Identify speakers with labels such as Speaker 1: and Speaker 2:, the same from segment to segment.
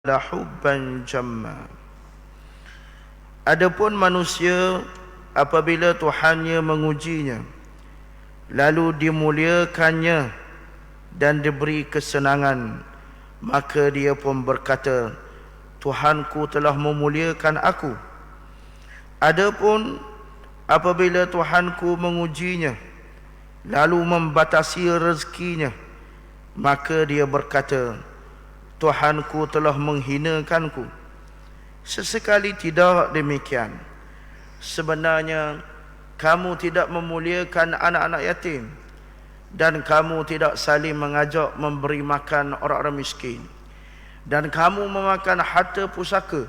Speaker 1: hubban jamma. Adapun manusia apabila Tuhannya mengujinya, lalu dimuliakannya dan diberi kesenangan, maka dia pun berkata, Tuhanku telah memuliakan aku. Adapun apabila Tuhanku mengujinya, lalu membatasi rezekinya, maka dia berkata, Tuhanku telah menghinakanku. Sesekali tidak demikian. Sebenarnya kamu tidak memuliakan anak-anak yatim, dan kamu tidak saling mengajak memberi makan orang-orang miskin, dan kamu memakan harta pusaka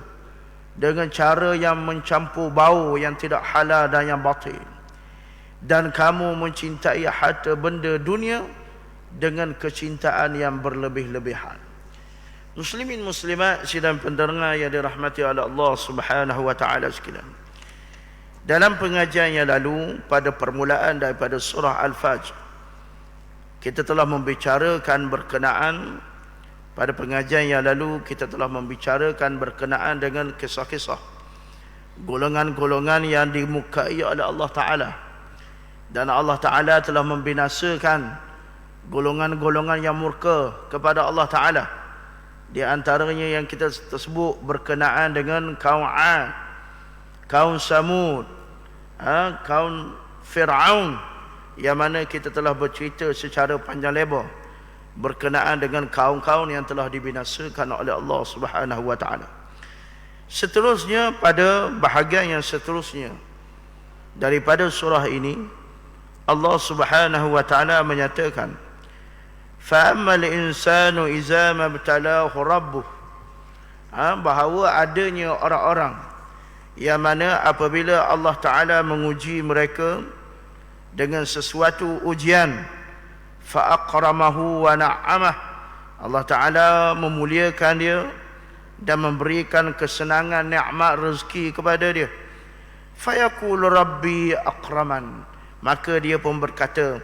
Speaker 1: dengan cara yang mencampur bau yang tidak halal dan yang batil, dan kamu mencintai harta benda dunia dengan kecintaan yang berlebih-lebihan. Muslimin muslimat sidang pendengar yang dirahmati oleh Allah Subhanahu wa taala sekalian. Dalam pengajian yang lalu pada permulaan daripada surah Al-Fajr, kita telah membicarakan berkenaan dengan kisah-kisah golongan-golongan yang dimukai oleh Allah Ta'ala, dan Allah Ta'ala telah membinasakan golongan-golongan yang murka kepada Allah Ta'ala. Di antaranya yang kita tersebut berkenaan dengan kaum 'Ad, kaum Samud, kaum Fir'aun, yang mana kita telah bercerita secara panjang lebar berkenaan dengan kaum-kaum yang telah dibinasakan oleh Allah Subhanahu wa taala. Seterusnya, pada bahagian yang seterusnya daripada surah ini, Allah Subhanahu wa taala menyatakan, fa ammal insanu iza mabtalahu rabbuh, bahawa adanya orang-orang yang mana apabila Allah Ta'ala menguji mereka dengan sesuatu ujian, fa aqramahu wa na'amah, Allah Ta'ala memuliakan dia dan memberikan kesenangan, nikmat rezeki kepada dia, fa yaqulu rabbi akraman, maka dia pun berkata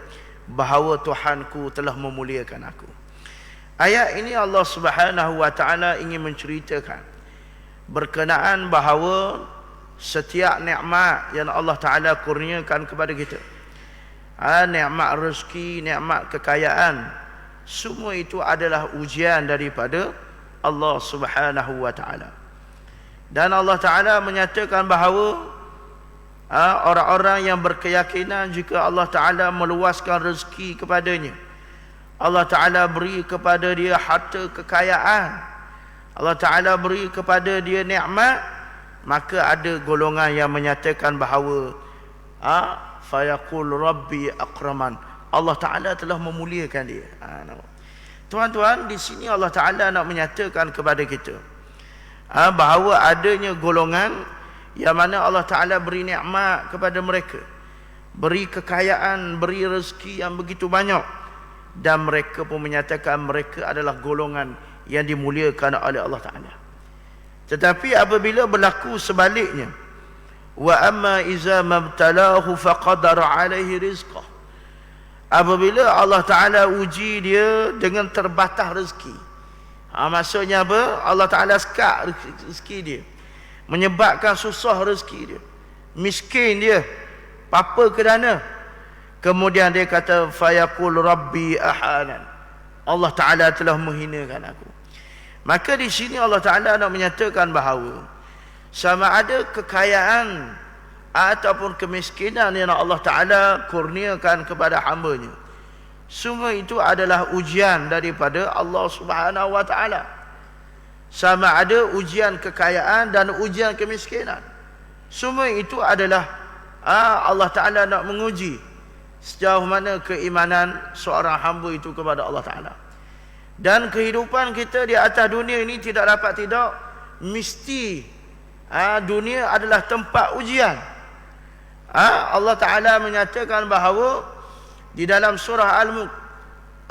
Speaker 1: bahawa Tuhanku telah memuliakan aku. Ayat ini Allah Subhanahu wa taala ingin menceritakan berkenaan bahawa setiap nikmat yang Allah Taala kurniakan kepada kita, nikmat rezeki, nikmat kekayaan, semua itu adalah ujian daripada Allah Subhanahu wa taala. Dan Allah Taala menyatakan bahawa orang-orang yang berkeyakinan jika Allah Ta'ala meluaskan rezeki kepadanya, Allah Ta'ala beri kepada dia harta kekayaan, Allah Ta'ala beri kepada dia nikmat, maka ada golongan yang menyatakan bahawa fayaqul rabbi akraman, Allah Ta'ala telah memuliakan dia. Tuan-tuan, di sini Allah Ta'ala nak menyatakan kepada kita bahawa adanya golongan yang mana Allah Ta'ala beri nikmat kepada mereka, beri kekayaan, beri rezeki yang begitu banyak, dan mereka pun menyatakan mereka adalah golongan yang dimuliakan oleh Allah Ta'ala. Tetapi apabila berlaku sebaliknya, wa amma iza mabtalahu faqadara alaihi rizqah, apabila Allah Ta'ala uji dia dengan terbatas rezeki, maksudnya apa? Allah Ta'ala sekat rezeki dia, menyebabkan susah rezeki dia, miskin dia, papa kedana, kemudian dia kata fayaqul rabbi ahanan, Allah Ta'ala telah menghinakan aku. Maka di sini Allah Ta'ala nak menyatakan bahawa sama ada kekayaan ataupun kemiskinan yang Allah Ta'ala kurniakan kepada hamba-Nya, semua itu adalah ujian daripada Allah Subhanahu wa taala. Sama ada ujian kekayaan dan ujian kemiskinan, semua itu adalah Allah Ta'ala nak menguji sejauh mana keimanan seorang hamba itu kepada Allah Ta'ala. Dan kehidupan kita di atas dunia ini tidak dapat tidak mesti dunia adalah tempat ujian. Allah Ta'ala menyatakan bahawa di dalam surah Al-Mulk,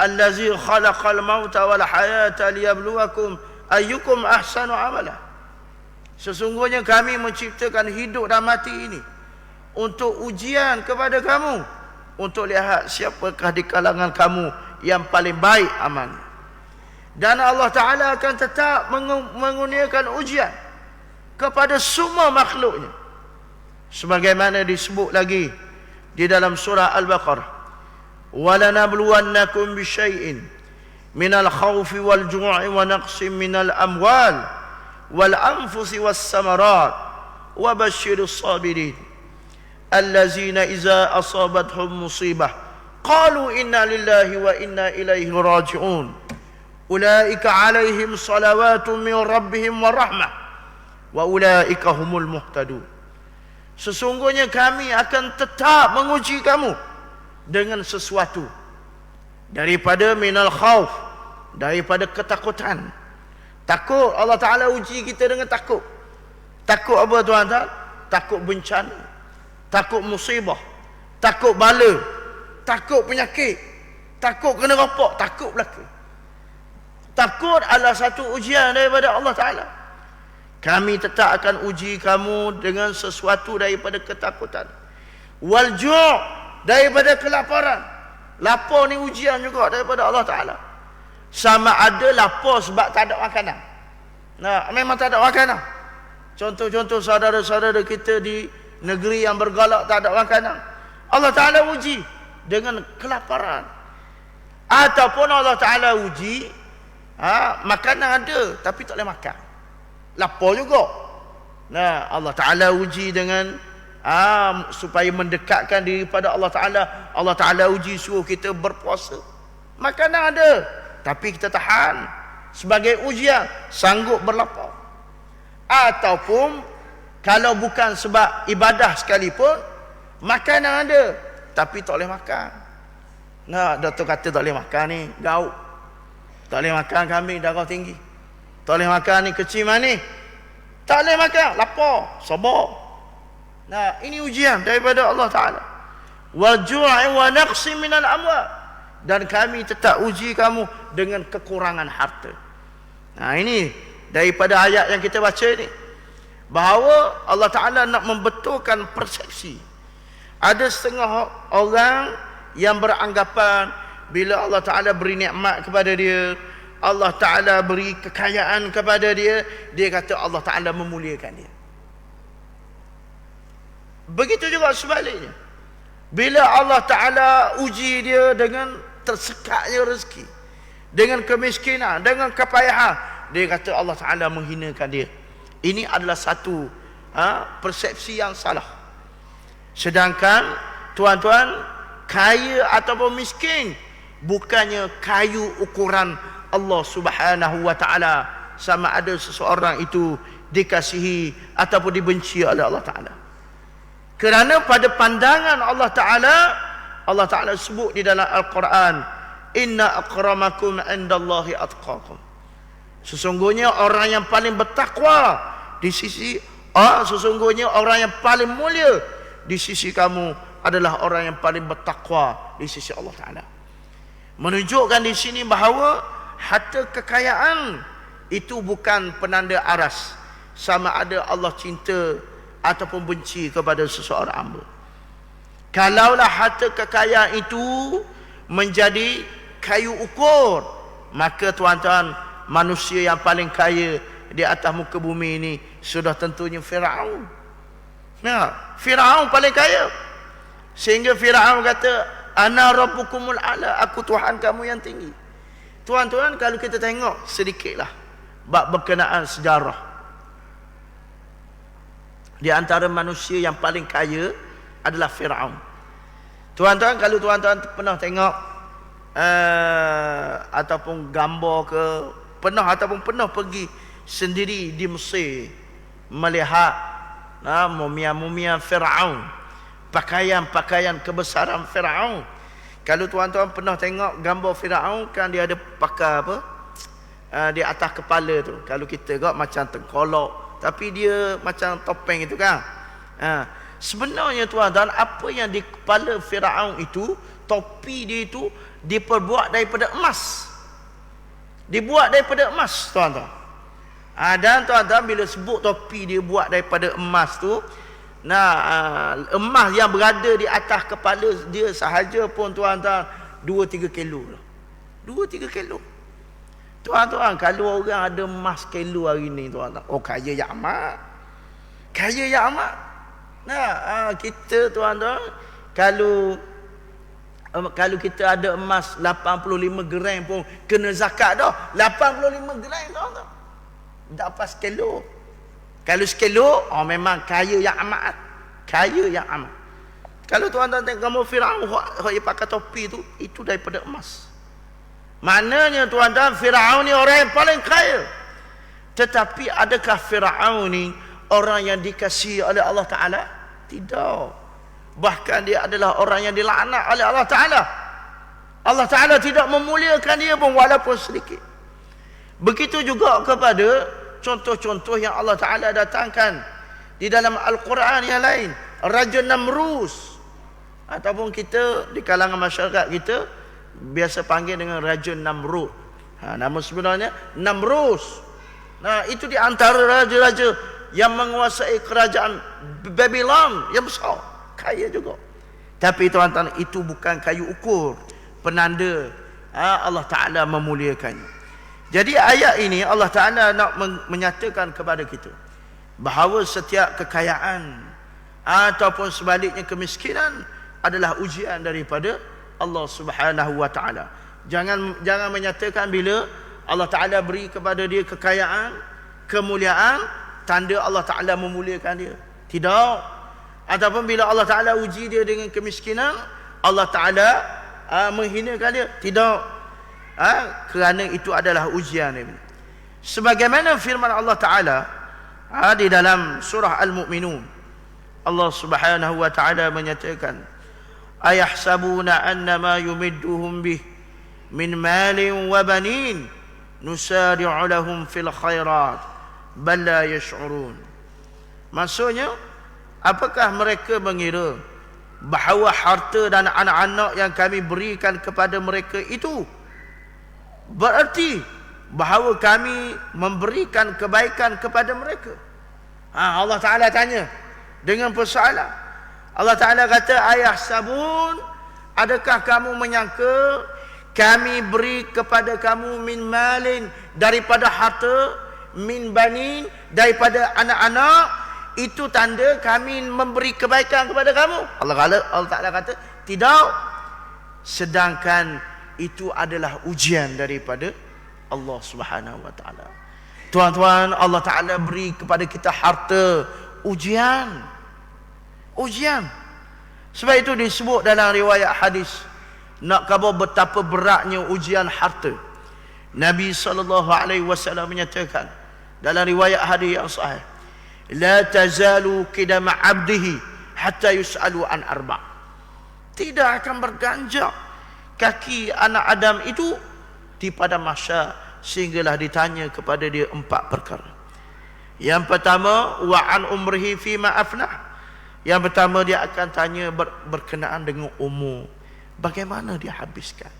Speaker 1: allazi khalaqal mauta wal hayata liyabluwakum ayyukum ahsanu amala, sesungguhnya kami menciptakan hidup dan mati ini untuk ujian kepada kamu, untuk lihat siapakah di kalangan kamu yang paling baik amalnya. Dan Allah Ta'ala akan tetap mengurniakan ujian kepada semua makhluknya. Sebagaimana disebut lagi di dalam surah Al-Baqarah, وَلَنَبْلُوَنَّكُمْ بِشَيْءٍ مِنَ الْخَوْفِ وَالْجُوعِ وَنَقْصٍ مِنَ الْأَمْوَالِ وَالْأَنْفُسِ وَالثَّمَرَاتِ وَبَشِّرِ الصَّابِرِينَ الَّذِينَ إِذَا أَصَابَتْهُمْ مُصِيبَةٌ قَالُوا إِنَّا لِلَّهِ وَإِنَّا إِلَيْهِ رَاجِعُونَ أُولَئِكَ عَلَيْهِمْ صَلَوَاتٌ مِنْ رَبِّهِمْ وَرَحْمَةٌ وَأُولَئِكَ هُمُ الْمُهْتَدُونَ. Sesungguhnya kami akan tetap menguji kamu dengan sesuatu daripada minal khauf, daripada ketakutan. Takut, Allah Ta'ala uji kita dengan takut. Takut apa tuan-tuan? Takut bencana, takut musibah, takut bala, takut penyakit, takut kena rapak, takut belaka. Takut adalah satu ujian daripada Allah Ta'ala. Kami tetap akan uji kamu dengan sesuatu daripada ketakutan. Wal ju', daripada kelaparan. Lapar ni ujian juga daripada Allah Ta'ala. Sama ada lapar sebab tak ada makanan. Nah, memang tak ada makanan. Contoh-contoh saudara-saudara kita di negeri yang bergalak tak ada makanan. Allah Ta'ala uji dengan kelaparan. Ataupun Allah Ta'ala uji, makanan ada tapi tak boleh makan. Lapar juga. Nah, Allah Ta'ala uji dengan supaya mendekatkan diri pada Allah Ta'ala. Allah Ta'ala uji suruh kita berpuasa. Makanan ada tapi kita tahan sebagai ujian, sanggup berlapar. Ataupun kalau bukan sebab ibadah sekalipun, makanan ada tapi tak boleh makan. Nah, doktor kata tak boleh makan ni gauk, tak boleh makan kambing darah tinggi, tak boleh makan ni kecil manis, tak boleh makan, lapar, sabar. Nah, ini ujian daripada Allah Ta'ala. Wa ju'i wa naqsi minal amwal, dan kami tetap uji kamu dengan kekurangan harta. Nah, ini daripada ayat yang kita baca ni, bahawa Allah Ta'ala nak membetulkan persepsi. Ada setengah orang yang beranggapan bila Allah Ta'ala beri nikmat kepada dia, Allah Ta'ala beri kekayaan kepada dia, dia kata Allah Ta'ala memuliakan dia. Begitu juga sebaliknya. Bila Allah Ta'ala uji dia dengan tersekatnya rezeki, dengan kemiskinan, dengan kepayahan, dia kata Allah Ta'ala menghinakan dia. Ini adalah satu persepsi yang salah. Sedangkan tuan-tuan, kaya ataupun miskin bukannya kayu ukuran Allah Subhanahu wa Ta'ala, sama ada seseorang itu dikasihi ataupun dibenci oleh Allah Ta'ala. Kerana pada pandangan Allah Ta'ala, Allah Ta'ala sebut di dalam Al-Quran, inna akramakum indallahi atqakum. Sesungguhnya orang yang paling bertakwa di sisi sesungguhnya orang yang paling mulia di sisi kamu adalah orang yang paling bertakwa di sisi Allah Ta'ala. Menunjukkan di sini bahawa harta kekayaan itu bukan penanda aras sama ada Allah cinta ataupun benci kepada seseorang hamba. Kalaulah harta kekayaan itu menjadi kayu ukur, maka tuan-tuan, manusia yang paling kaya di atas muka bumi ini sudah tentunya Firaun. Nah, Firaun paling kaya. Sehingga Firaun kata, ana rabbukumul a'la, aku Tuhan kamu yang tinggi. Tuan-tuan, kalau kita tengok sedikitlah bab berkenaan sejarah, di antara manusia yang paling kaya adalah Firaun. Tuan-tuan, kalau tuan-tuan pernah tengok ataupun gambar ke, pernah pergi sendiri di Mesir melihat mumia-mumia Firaun, pakaian-pakaian kebesaran Firaun. Kalau tuan-tuan pernah tengok gambar Firaun, kan dia ada pakai apa di atas kepala tu. Kalau kita tengok macam tengkolok, tapi dia macam topeng itu kan. Sebenarnya tuan-tuan, apa yang di kepala Firaun itu, topi dia itu diperbuat daripada emas. Dibuat daripada emas, tuan-tuan. Dan tuan-tuan, bila sebut topi dia buat daripada emas tu, emas yang berada di atas kepala dia sahaja pun tuan-tuan 2-3 kilo. 2-3 kilo. Tuan-tuan, kalau orang ada emas kilo hari ni, tuan-tuan, oh kaya yang amat. Kaya yang amat. Nah, kita tuan-tuan, kalau kita ada emas 85 gram pun kena zakat dah. 85 gram tuan-tuan. Dapat sekilo. Kalau sekilo, memang kaya yang amat. Kaya yang amat. Kalau tuan-tuan tengok gambar Firaun yang pakai topi tu, itu daripada emas. Maknanya tuan-tuan, Firaun ni orang yang paling kaya. Tetapi adakah Firaun ni orang yang dikasihi oleh Allah Ta'ala? Tidak. Bahkan dia adalah orang yang dilaknat oleh Allah Ta'ala. Allah Ta'ala tidak memuliakan dia pun walaupun sedikit. Begitu juga kepada contoh-contoh yang Allah Ta'ala datangkan di dalam Al-Quran yang lain. Raja Namrus, ataupun kita di kalangan masyarakat kita biasa panggil dengan Raja Namrud. Nama sebenarnya Namrus. Nah, itu di antara raja-raja yang menguasai kerajaan Babylon yang besar, kaya juga. Tapi tuan-tuan, itu bukan kayu ukur penanda Allah Ta'ala memuliakannya. Jadi ayat ini Allah Ta'ala nak menyatakan kepada kita bahawa setiap kekayaan ataupun sebaliknya kemiskinan adalah ujian daripada Allah Subhanahu wa Ta'ala. Jangan menyatakan bila Allah Ta'ala beri kepada dia kekayaan, kemuliaan, tanda Allah Ta'ala memuliakan dia. Tidak. Ataupun bila Allah Ta'ala uji dia dengan kemiskinan, Allah Ta'ala menghinakan dia. Tidak. Kerana itu adalah ujian. Sebagaimana firman Allah Ta'ala di dalam surah Al-Mu'minun, Allah Subhanahu wa Ta'ala menyatakan, ayahsabuna annama yumidduhum bih min malin wa banin nusari'u lahum fil khairat bal la yash'urun. Maksudnya, apakah mereka mengira bahawa harta dan anak-anak yang kami berikan kepada mereka itu berarti bahawa kami memberikan kebaikan kepada mereka? Allah Ta'ala tanya dengan persoalan. Allah Ta'ala kata, ayah sabun, adakah kamu menyangka kami beri kepada kamu min malin, daripada harta, min banin, daripada anak-anak, itu tanda kami memberi kebaikan kepada kamu? Allah Ta'ala kata, tidak. Sedangkan itu adalah ujian daripada Allah Subhanahu wa Ta'ala. Tuan-tuan, Allah Ta'ala beri kepada kita harta, ujian. Sebab itu disebut dalam riwayat hadis, nak khabar betapa beratnya ujian harta. Nabi SAW menyatakan dalam riwayat hadis yang sahih, la tazalu qidama 'abdihi hatta yus'alu an arba'. Tidak akan berganjak kaki anak Adam itu di padang mahsyar sehinggalah ditanya kepada dia 4 perkara. Yang pertama, wa an umrihi fima afnah. Yang pertama, dia akan tanya berkenaan dengan umur, bagaimana dia habiskan.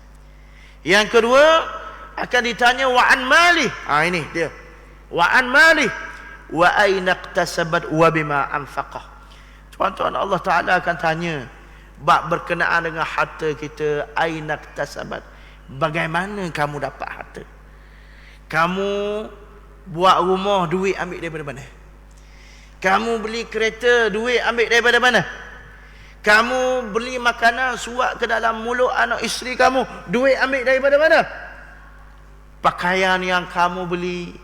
Speaker 1: Yang kedua, akan ditanya wa an malih. Ini dia, wa an malih wa aina iktasabat wa bima anfaqah. Tuan-tuan, Allah Ta'ala akan tanya berkenaan dengan harta kita, aina iktasabat, bagaimana kamu dapat harta. Kamu buat rumah, duit ambil daripada mana? Kamu beli kereta, duit ambil daripada mana? Kamu beli makanan, suap ke dalam mulut anak isteri kamu, duit ambil daripada mana? Pakaian yang kamu beli,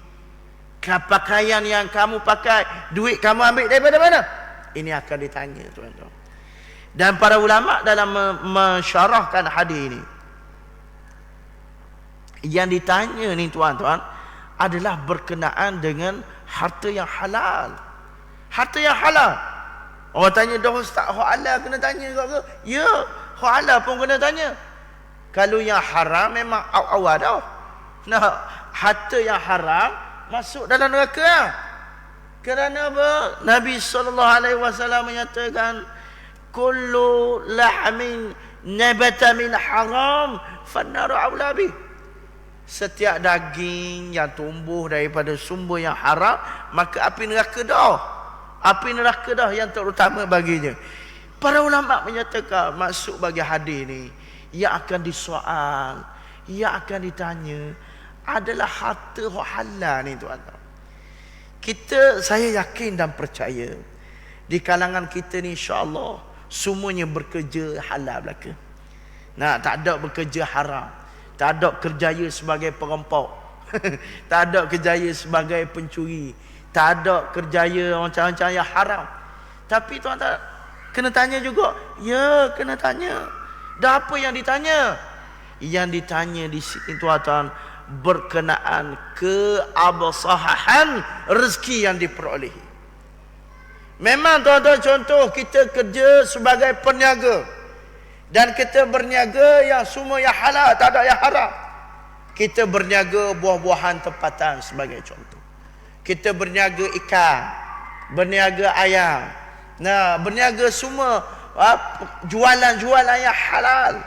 Speaker 1: pakaian yang kamu pakai, duit kamu ambil daripada mana? Ini akan ditanya, tuan-tuan. Dan para ulama dalam mensyarahkan hadis ini, yang ditanya ni tuan-tuan adalah berkenaan dengan harta yang halal. Harta yang halal. Orang tanya, dah ustaz, hak halal kena tanya ke? Ya, hak halal pun kena tanya. Kalau yang haram memang awal dah. Nah, harta yang haram masuk dalam neraka. Kerana apa? Nabi SAW menyatakan, kullu lahmin nabata min haram fannaru aula bih. Setiap daging yang tumbuh daripada sumber yang haram, maka api neraka dah. Api neraka dah yang terutama baginya. Para ulama menyatakan maksud bagi hadis ni, ia akan disoal, ia akan ditanya, adalah harta halal ni tuan-tuan. Saya yakin dan percaya di kalangan kita ni insya-Allah semuanya bekerja halal belaka. Tak ada bekerja haram. Tak ada kerjaya sebagai perampok. Tak ada kerjaya sebagai pencuri. Tak ada kerjaya macam-macam yang haram. Tapi tuan-tuan kena tanya juga. Ya, kena tanya. Dah apa yang ditanya? Yang ditanya di sini tuan-tuan berkenaan keabsahan rezeki yang diperolehi. Memang tuan-tuan, contoh kita kerja sebagai peniaga dan kita berniaga yang semua yang halal, tak ada yang haram. Kita berniaga buah-buahan tempatan sebagai contoh. Kita berniaga ikan, berniaga ayam. Berniaga semua jualan-jualan yang halal.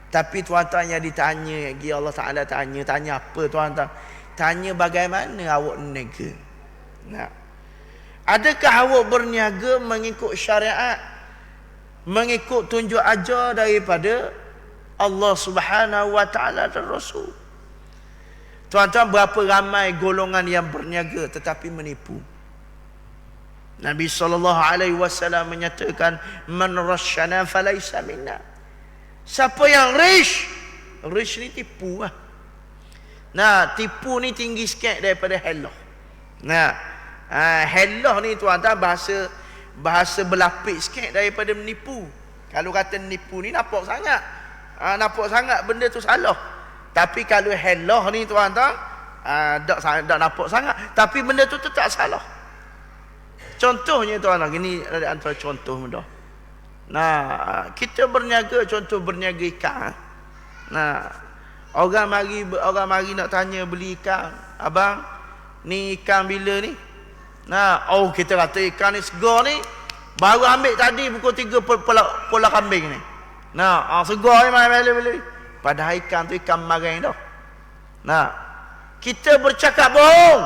Speaker 1: Tapi tuan-tuan yang ditanya, Allah Ta'ala tanya apa tuan-tuan? Tanya bagaimana awak berniaga. Adakah awak berniaga mengikut syariat, mengikut tunjuk ajar daripada Allah Subhanahu wa Ta'ala dan Rasul? Tuan-tuan, berapa ramai golongan yang berniaga tetapi menipu. Nabi SAW menyatakan, man rasyana falaysa minna. Siapa yang rish ni tipu lah. Tipu ni tinggi sikit daripada helah. Helah ni tuan-tuan bahasa berlapis sikit daripada menipu. Kalau kata menipu ni nampak sangat. Nampak sangat benda tu salah. Tapi kalau helah ni tuan-tuan, tak nampak sangat. Tapi benda tu tetap salah. Contohnya tuan-tuan, ini ada antara contoh mudah. Kita berniaga, contoh berniaga ikan. Orang mari nak tanya beli ikan. Abang, ni ikan bila ni? Kita kata ikan ni segar ni baru ambil tadi pukul 3 pola kambing ni. Segar ni mana. Padahal ikan tu ikan maring dah. Kita bercakap bohong.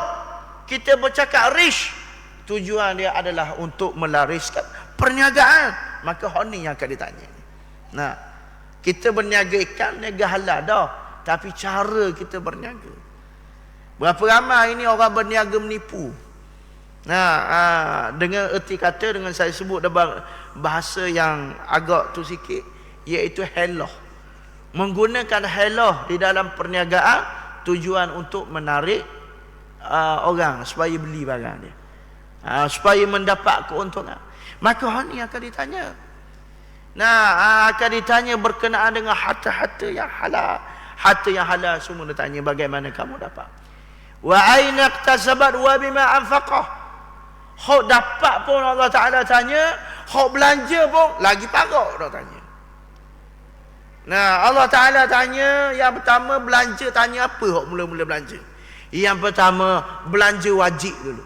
Speaker 1: Kita bercakap rish. Tujuan dia adalah untuk melariskan perniagaan. Maka hal ni yang akan ditanya. Kita berniaga ikan, niaga halal dah. Tapi cara kita berniaga. Berapa ramai ini orang berniaga menipu. Dengan erti kata, dengan saya sebut bahasa yang agak tu sikit, iaitu helah. Menggunakan helah di dalam perniagaan tujuan untuk menarik orang supaya beli barang dia, supaya mendapat keuntungan. Maka hal ni akan ditanya. Akan ditanya berkenaan dengan harta-harta yang halal. Harta yang halal semua ditanya bagaimana kamu dapat. Wa aina iktasabat wa bima anfaqah. Hok dapat pun Allah Ta'ala tanya, hok belanja pun lagi parah dah tanya. Allah Ta'ala tanya, yang pertama belanja, tanya apa hok mula-mula belanja. Yang pertama belanja wajib dulu.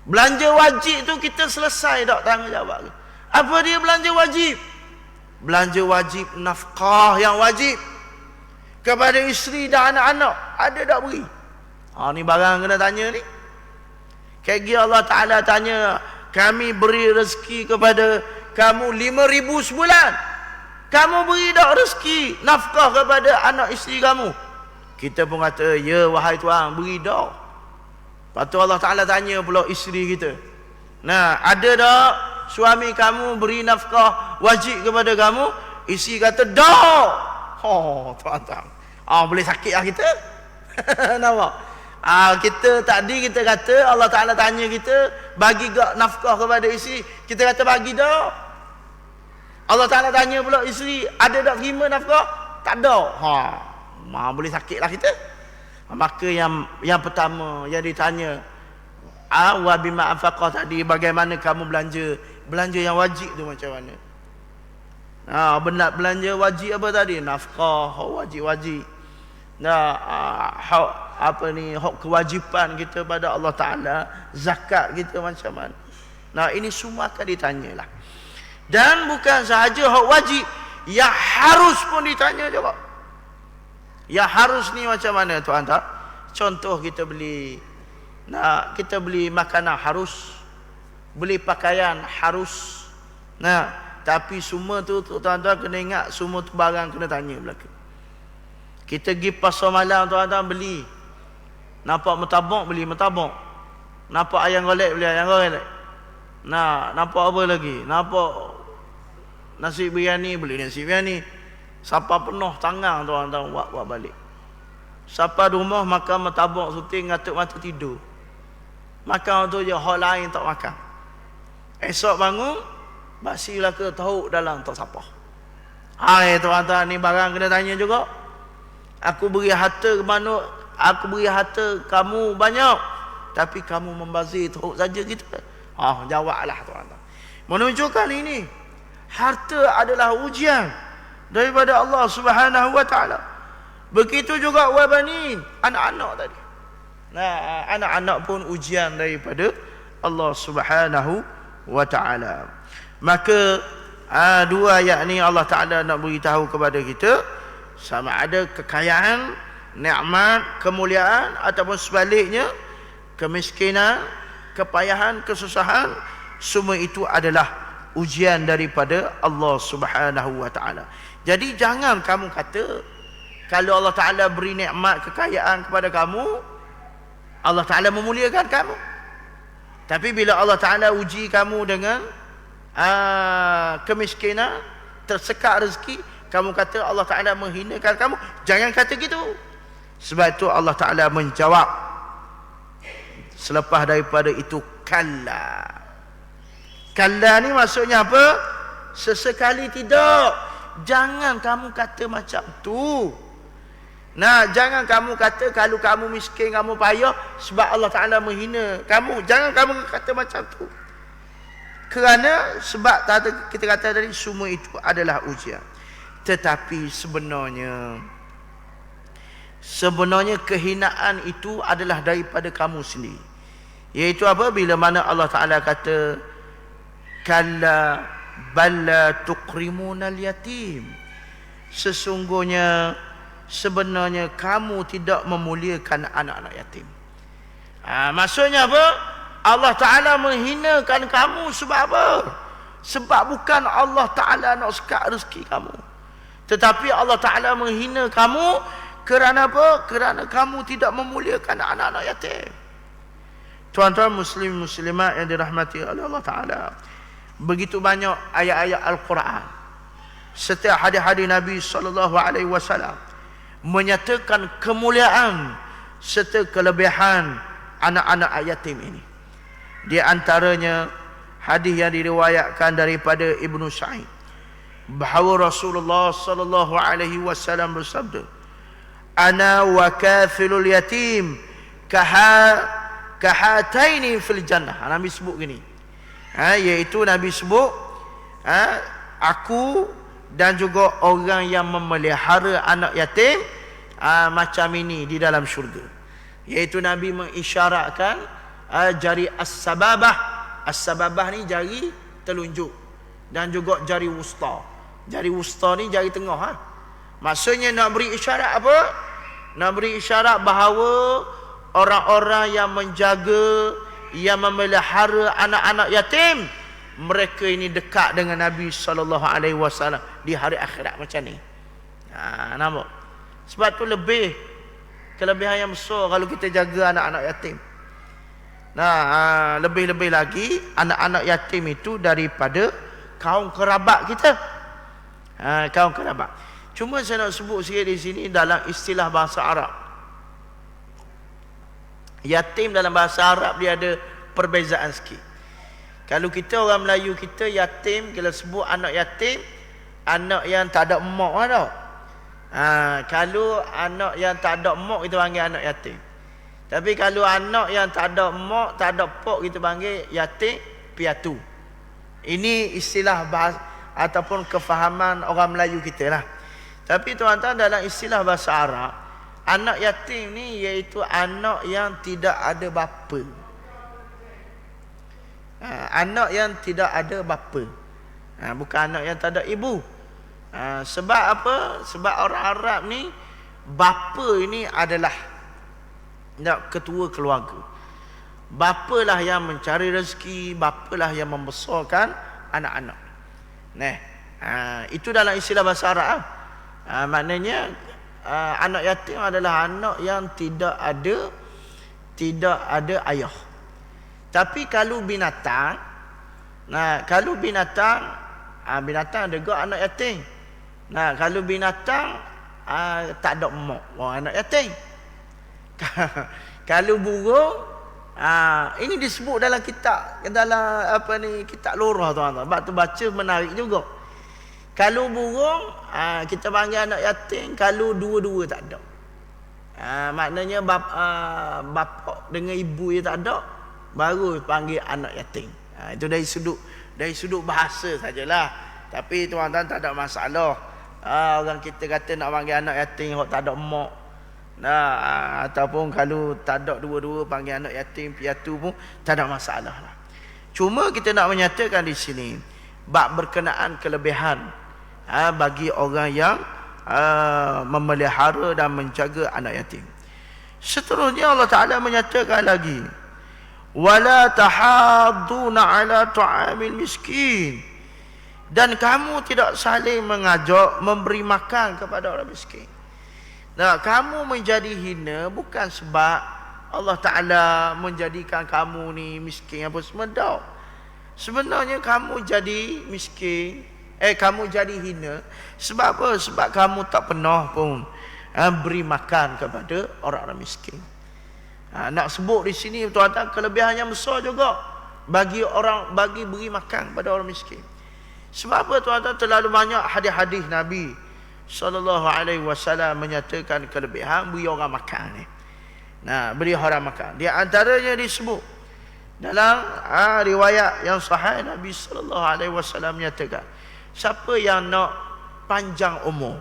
Speaker 1: Belanja wajib tu kita selesai tak tanggungjawab. Apa dia belanja wajib? Belanja wajib nafkah yang wajib kepada isteri dan anak-anak. Ada tak beri? Ni barang kena tanya ni. Kayak Allah Ta'ala tanya, kami beri rezeki kepada kamu 5,000 sebulan. Kamu beri tak rezeki nafkah kepada anak isteri kamu? Kita pun kata, ya wahai Tuhan, beri dah. Lepas tu Allah Ta'ala tanya pula isteri kita, ada tak suami kamu beri nafkah wajib kepada kamu? Isteri kata, dah. Tuan-tuan, boleh sakit lah kita. Nampak? Kita tadi kita kata Allah Ta'ala tanya kita, bagi tak nafkah kepada isteri? Kita kata bagi dah. Allah Ta'ala tanya pula isteri, ada tak terima nafkah? Tak ada. Boleh sakit lah kita. Maka yang pertama yang ditanya, wa bima anfaqah tadi, bagaimana kamu belanja yang wajib tu macam mana? Benar belanja wajib apa tadi? Nafkah, wajib-wajib. Hak kewajipan kita pada Allah Ta'ala, zakat kita macam mana? Ini semua akan ditanyalah. Dan bukan sahaja hak wajib, yang harus pun ditanya juga. Yang harus ni macam mana tuan-tuan? Contoh kita beli makanan harus, beli pakaian harus. Tapi semua tu tuan-tuan kena ingat, semua tu barang kena tanya belaka. Kita pergi pasar malam tuan-tuan beli. Nampak mentabok beli mentabok. Nampak ayam golek beli ayam golek. Nah, nampak apa lagi? Nampak nasi biryani beli nasi biryani. Siapa penuh tangan tuan-tuan buat balik. Siapa di rumah makan mentabok suting ngatuk-ngatuk tidur. Makan tu je, hal lain tak makan. Esok bangun basilah ke tahu dalam tak siapa. Hai tuan-tuan, ni barang kena tanya juga. Aku beri harta ke mana? Aku beri harta kamu banyak, tapi kamu membazir teruk saja gitu. Jawablah tuan-tuan. Menunjukkan ini harta adalah ujian daripada Allah Subhanahu wa taala. Begitu juga wabanin, anak-anak tadi. Nah, anak-anak pun ujian daripada Allah Subhanahu wa taala. Maka dua ayat ni Allah Taala nak beritahu kepada kita, sama ada kekayaan, nikmat, kemuliaan ataupun sebaliknya kemiskinan, kepayahan, kesusahan, semua itu adalah ujian daripada Allah Subhanahu wa taala. Jadi jangan kamu kata kalau Allah Taala beri nikmat, kekayaan kepada kamu, Allah Taala memuliakan kamu. Tapi bila Allah Taala uji kamu dengan kemiskinan, tersekat rezeki, kamu kata Allah Taala menghinakan kamu, jangan kata gitu. Sebab itu Allah Taala menjawab selepas daripada itu, kalla. Kalla ni maksudnya apa? Sesekali tidak. Jangan kamu kata macam tu. Nah, jangan kamu kata kalau kamu miskin, kamu payah sebab Allah Taala menghina kamu. Jangan kamu kata macam tu. Kerana sebab kita kata tadi semua itu adalah ujian. Tetapi sebenarnya kehinaan itu adalah daripada kamu sendiri. Iaitu apa? Bila mana Allah Taala kata kalla balla tuqrimunal yatim. Sebenarnya kamu tidak memuliakan anak-anak yatim. Maksudnya apa? Allah Ta'ala menghinakan kamu sebab apa? Sebab bukan Allah Ta'ala nak sekat rezeki kamu, tetapi Allah Ta'ala menghina kamu kerana apa? Kerana kamu tidak memuliakan anak-anak yatim. Tuan-tuan muslim muslimat yang dirahmati oleh Allah Ta'ala, begitu banyak ayat-ayat Al-Quran, setiap hadis-hadis Nabi SAW menyatakan kemuliaan serta kelebihan anak-anak yatim ini. Di antaranya hadis yang diriwayatkan daripada Ibnu Sa'id bahawa Rasulullah sallallahu alaihi wasallam bersabda, ana wa kathilul yatim kahataini fil jannah. Nabi sebut gini, iaitu Nabi sebut aku dan juga orang yang memelihara anak yatim macam ini di dalam syurga. Iaitu Nabi mengisyaratkan jari as-sababah. As-sababah ni jari telunjuk dan juga jari wusta. Jari wusta ni jari tengah. Maksudnya nak beri isyarat apa? Nak beri isyarat bahawa orang-orang yang menjaga, yang memelihara anak-anak yatim, mereka ini dekat dengan Nabi SAW di hari akhirat macam ni. Nampak? Sebab tu kelebihan yang besar kalau kita jaga anak-anak yatim. Lebih-lebih lagi anak-anak yatim itu daripada kaum kerabat kita. Kaum kerabat. Cuma saya nak sebut sikit di sini dalam istilah bahasa Arab. Yatim dalam bahasa Arab dia ada perbezaan sikit. Kalau kita orang Melayu kita yatim, kita sebut anak yatim, anak yang tak ada emak tau. Kalau anak yang tak ada emak kita panggil anak yatim. Tapi kalau anak yang tak ada emak, tak ada pok, kita panggil yatim piatu. Ini istilah bahasa ataupun kefahaman orang Melayu kita lah. Tapi tuan-tuan, dalam istilah bahasa Arab, anak yatim ni iaitu anak yang tidak ada bapa. Anak yang tidak ada bapa. Bukan anak yang tak ada ibu. Sebab apa? Sebab orang Arab ni, bapa ini adalah ketua keluarga. Bapalah yang mencari rezeki, bapalah yang membesarkan anak-anak. Itu dalam istilah bahasa Arab. Maknanya anak yatim adalah anak yang tidak ada ayah. Tapi kalau binatang, kalau binatang ada juga anak yatim. Kalau binatang tak ada emak, anak yatim. Kalau burung, ini disebut dalam kitab, kitab lorah tuan-tuan. Sebab tu baca menarik juga. Kalau burung, kita panggil anak yatim. Kalau dua-dua tak ada, maknanya bapa dengan ibu dia tak ada, baru panggil anak yatim. Itu dari sudut bahasa sajalah. Tapi tuan-tuan tak ada masalah. Orang kita kata nak panggil anak yatim hok tak ada emak. Ataupun kalau tak ada dua-dua panggil anak yatim piatu pun tak ada masalah lah. Cuma kita nak menyatakan di sini bab berkenaan kelebihan bagi orang yang memelihara dan menjaga anak yatim. Seterusnya Allah Ta'ala menyatakan lagi, wala tahadduna ala ta'amil miskin, dan kamu tidak saling mengajak memberi makan kepada orang miskin. Kamu menjadi hina bukan sebab Allah Ta'ala menjadikan kamu ni miskin apa semua. Sebenarnya kamu jadi miskin, kamu jadi hina sebab apa? Sebab kamu tak pernah pun beri makan kepada orang-orang miskin. Nak sebut di sini tuan-tuan, kelebihan yang besar juga bagi beri makan kepada orang miskin. Sebab apa tuan-tuan? Terlalu banyak hadis-hadis Nabi sallallahu alaihi wasallam menyatakan kelebihan beri orang makan ni. Beri orang makan. Di antaranya disebut dalam riwayat yang sahih, Nabi sallallahu alaihi wasallam menyatakan, siapa yang nak panjang umur,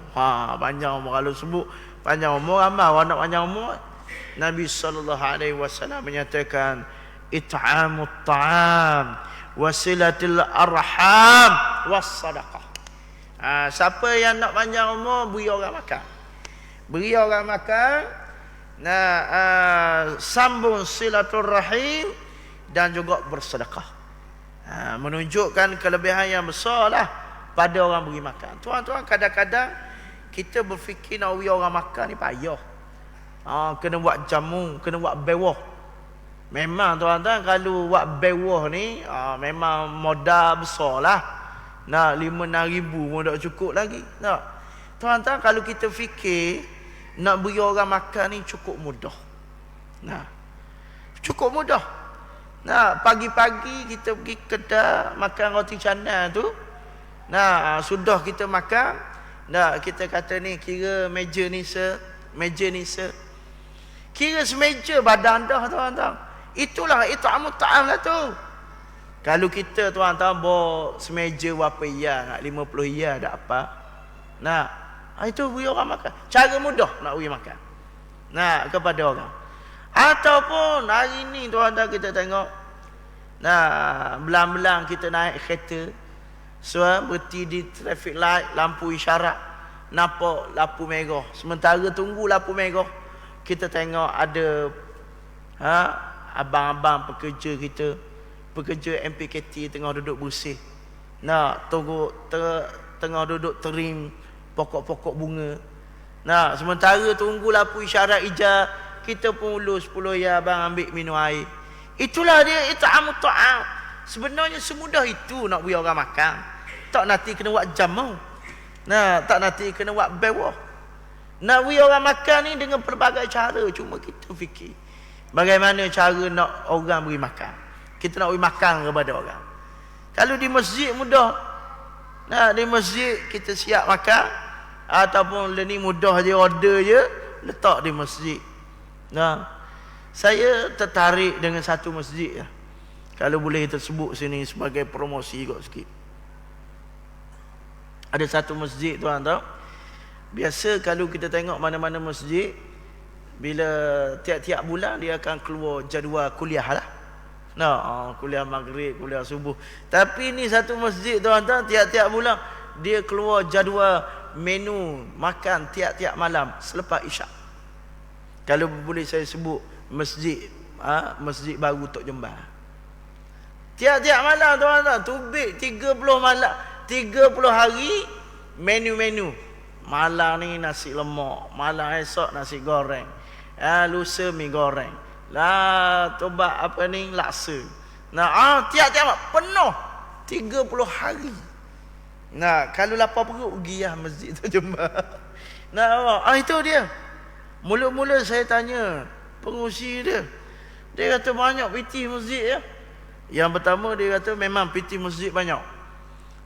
Speaker 1: panjang umur, kalau sebut panjang umur, ramai orang nak panjang umur. Nabi sallallahu alaihi wasallam menyatakan it'amut ta'am, wasilatil arham, wassadaqah. Siapa yang nak panjang umur, beri orang makan. Beri orang makan, sambung silaturrahim, dan juga bersedekah. Menunjukkan kelebihan yang besar lah pada orang beri makan. Tuan-tuan, kadang-kadang kita berfikir nak beri orang makan ni payah. Kena buat jamu, kena buat bewah. Memang tuan-tuan, kalau buat bewah ni memang modal besar lah. 5-6 ribu pun tak cukup lagi. Tuan-tuan, kalau kita fikir nak beri orang makan ni cukup mudah. Cukup mudah. Pagi-pagi kita pergi kedai makan roti canai tu. Sudah kita makan, kita kata ni kira meja ni kira semeja badan dah tuan-tuan. Itulah it'amut ta'am lah tu. Kalau kita tuan-tuan bawa semeja berapa ya, nak 50 ya tak apa. Itu beri orang makan. Cara mudah nak beri makan kepada orang. Ataupun hari ni tuan-tuan kita tengok, belang-belang kita naik kereta, berhenti di traffic light, lampu isyarat, nampak lampu merah. Sementara tunggu lampu merah, kita tengok ada abang-abang pekerja kita, pekerja MPKT tengah duduk bersih. Tengah duduk terim pokok-pokok bunga. Sementara tunggu lampu isyarat hijau, kita pun ulur 10 ya abang ambil minum air. Itulah dia it'amut ta'am. Sebenarnya semudah itu nak beri orang makan. Tak nanti kena buat jamu. Tak nanti kena buat bewah. Nak beri orang makan ni dengan pelbagai cara. Cuma kita fikir bagaimana cara nak orang beri makan. Kita nak beri makan kepada orang. Kalau di masjid mudah. Di masjid kita siap makan, ataupun ni mudah je, order je, letak di masjid. Saya tertarik dengan satu masjid. Kalau boleh kita sebut sini sebagai promosi kot sikit. Ada satu masjid tuan-tuan. Biasa kalau kita tengok mana-mana masjid, bila tiap-tiap bulan dia akan keluar jadual kuliah lah. Kuliah maghrib, kuliah subuh. Tapi ni satu masjid tuan-tuan, tiap-tiap bulan dia keluar jadual menu makan tiap-tiap malam selepas isyak. Kalau boleh saya sebut masjid baru Tok Jembar. Tiap-tiap malam tuan-tuan, tubik 30 malam, 30 hari menu-menu Malam ni nasi lemak, malam esok nasi goreng, lusa mi goreng, tobat apa ni, laksa. Tiap-tiap penuh 30 hari. Kalau lapar perut pergi masjid tu jemaah. Itu dia. Mula-mula saya tanya pengurusi dia. Dia kata banyak piti masjid ya. Yang pertama dia kata memang piti masjid banyak.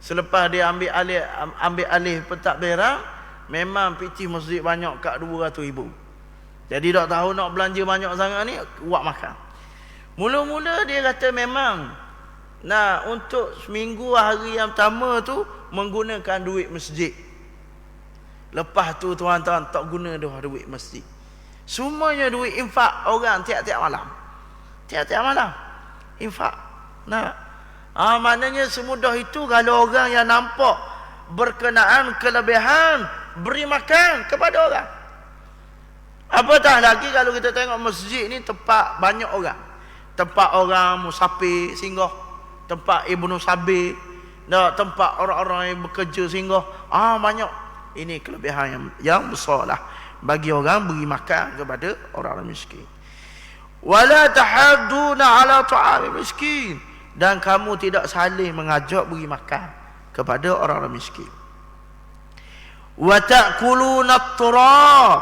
Speaker 1: Selepas dia ambil alih pentadbiran, memang piti masjid banyak kat 200,000. Jadi tak tahu nak belanja banyak sangat ni buat makan. Mula-mula dia kata memang untuk seminggu hari yang pertama tu menggunakan duit masjid. Lepas tu tuan-tuan tak guna dah duit masjid. Semuanya duit infak orang tiap-tiap malam. Tiap-tiap malam infak. Maknanya semudah itu kalau orang yang nampak berkenaan kelebihan, beri makan kepada orang. Apatah lagi kalau kita tengok masjid ni tempat banyak orang. Tempat orang musafir singgah, tempat ibnu sabir, tempat orang-orang yang bekerja singgah. Banyak. Ini kelebihan yang besar lah bagi orang beri makan kepada orang miskin. Wala tahadduna ala ta'am miskin, dan kamu tidak saling mengajak beri makan kepada orang miskin. Wa ta'kuluna at-turab,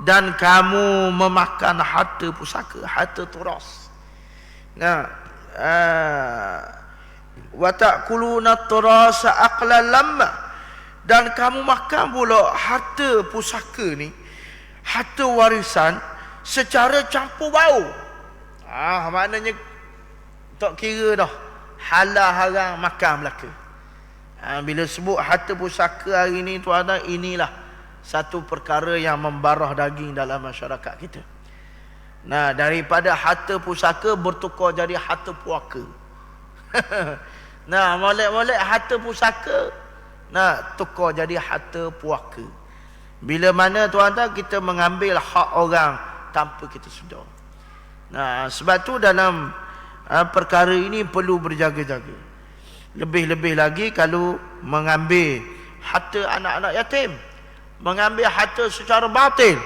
Speaker 1: dan kamu memakan harta pusaka, harta turas. Wa ta'kuluna at-turasa aqlan lamma, dan kamu makan pula harta pusaka ni, harta warisan secara campur bau. Maknanya tak kira dah halal haram makan belaka. Bila sebut harta pusaka hari ni tuan-tuan, inilah satu perkara yang membarah daging dalam masyarakat kita. Daripada harta pusaka bertukar jadi harta puaka. Molek-molek harta pusaka tukar jadi harta puaka. Bila mana tuan-tuan kita mengambil hak orang tanpa kita sedar. Sebab tu dalam perkara ini perlu berjaga-jaga. Lebih-lebih lagi kalau mengambil harta anak-anak yatim, mengambil harta secara batil.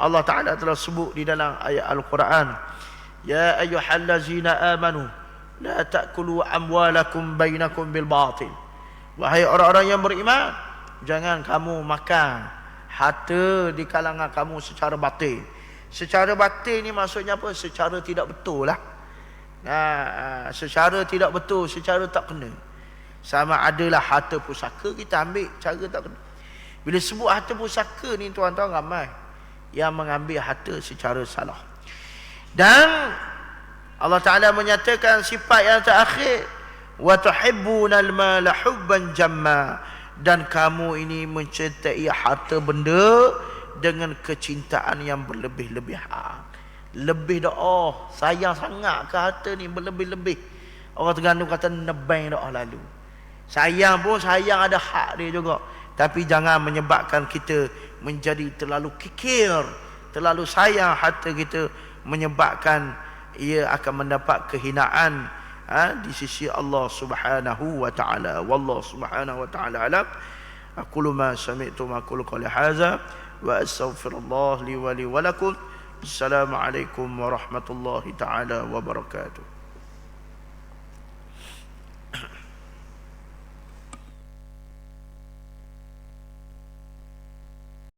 Speaker 1: Allah Ta'ala telah sebut di dalam ayat Al-Quran, ya ayyuhallazina amanu la ta'kulu amwalakum bainakum bil batil. Wahai orang-orang yang beriman, jangan kamu makan harta di kalangan kamu secara batil. Secara batil ni maksudnya apa? Secara tidak betul lah. Secara tidak betul, secara tak kena. Sama adalah harta pusaka kita ambil cara tak kena. Bila sebut harta pusaka ni tuan-tuan, ramai yang mengambil harta secara salah. Dan Allah Ta'ala menyatakan sifat yang terakhir, wa tuhibbunal mala hubban jamma, dan kamu ini mencintai harta benda dengan kecintaan yang berlebih-lebihan. Lebih dah sayang sangat ke harta ni, berlebih-lebih. Orang Terengganu kata nebang dah lalu. Sayang pun sayang ada hak dia juga, tapi jangan menyebabkan kita menjadi terlalu kikir, terlalu sayang harta kita, menyebabkan ia akan mendapat kehinaan di sisi Allah Subhanahu wa taala. Wallahu Subhanahu wa taala alam. Aqulu ma sami'tu ma aqulu qali hadza wa astaghfirullah li wa lakum. Assalamualaikum warahmatullahi taala wabarakatuh.